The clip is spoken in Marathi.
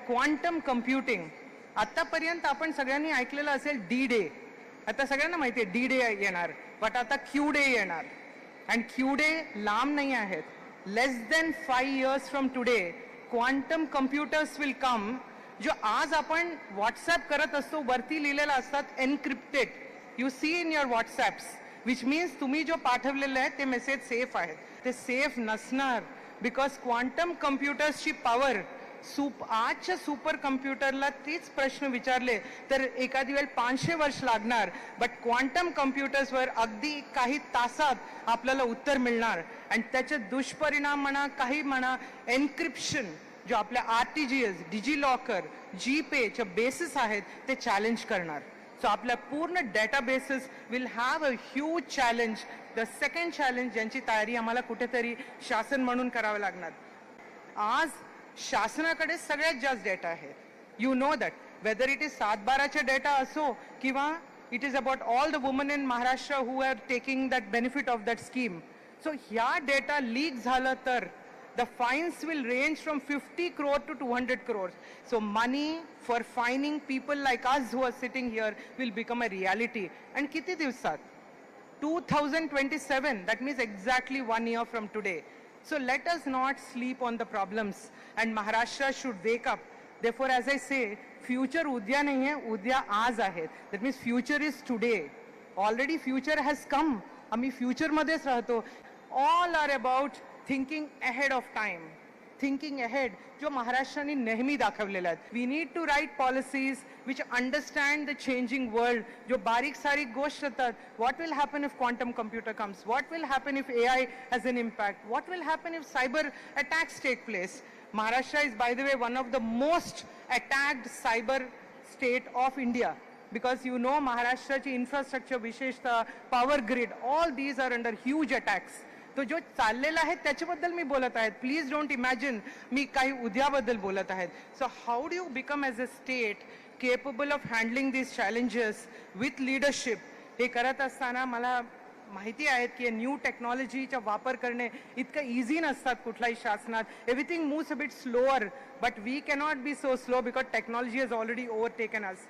Quantum computing. आतापर्यंत आपण सगळ्यांनी ऐकलेलं असेल डी डे. आता सगळ्यांना माहिती आहे डी डे येणार, बट आता क्यू डे येणार. अँड क्यू डे लांब नाही आहेत. Less than 5 years from today quantum computers will come. जो आज आपण व्हॉट्सॲप करत असतो वरती लिहिलेलं असतात encrypted. You see in your WhatsApps, which means तुम्ही जो पाठवलेलं आहे ते मेसेज सेफ आहेत. ते सेफ नसणार, बिकॉज क्वांटम कम्प्युटर्सची पॉवर आजच्या सुपर कम्प्युटरला तीच प्रश्न विचारले तर एखादी वेळ 500 वर्ष लागणार, बट क्वांटम कम्प्युटर्सवर अगदी काही तासात आपल्याला उत्तर मिळणार. आणि त्याचे दुष्परिणाम म्हणा काही म्हणा, एन्क्रिप्शन जो आपल्या RTGS, डिजिलॉकर, जीपेचे बेसिस आहेत ते चॅलेंज करणार. सो आपल्या पूर्ण databases will have a huge challenge. The second challenge ज्यांची तयारी आम्हाला कुठेतरी शासन म्हणून करावं लागणार. आज शासनाकडे सगळ्यात जास्त डेटा आहे. You know that, whether it is 7/12चे डेटा असो किंवा it is about all the women in Maharashtra who are taking that benefit of that scheme. So ह्या डेटा लीक झालं तर the fines will range from 50 crore to 200 crores. So money for fining people like us who are sitting here will become a reality. And किती दिवसात? 2027, that means exactly 1 year from today. So let us not sleep on the problems and Maharashtra should wake up. Therefore, as I say, future udya nahi hai, udya aaj आहे. That means future is today. Already future has come. आम्ही future मध्येच राहतो. All are about thinking ahead of time. Thinking ahead जो महाराष्ट्राने नेहमी दाखवलेला आहे. We need to write policies which understand the changing world. जो बारीक सारीक गोष्ट असतात, what will happen if quantum computer comes, what will happen if AI has an impact, what will happen if cyber attacks take place. Maharashtra is by the way one of the most attacked cyber state of India, because you know महाराष्ट्राची इन्फ्रास्ट्रक्चर, विशेषतः power grid, all these are under huge attacks. तो जो चाललेला आहे त्याच्याबद्दल मी बोलत आहे. प्लीज डोंट इमॅजिन मी काही उद्याबद्दल बोलत आहे. So how do you become as a state capable of handling these challenges with leadership. हे करत असताना मला माहिती आहे की न्यू टेक्नॉलॉजीचा वापर करणे इतकं इझी नसतात कुठल्याही शासनात. Everything moves a bit slower, but we cannot be so slow because technology has already overtaken us.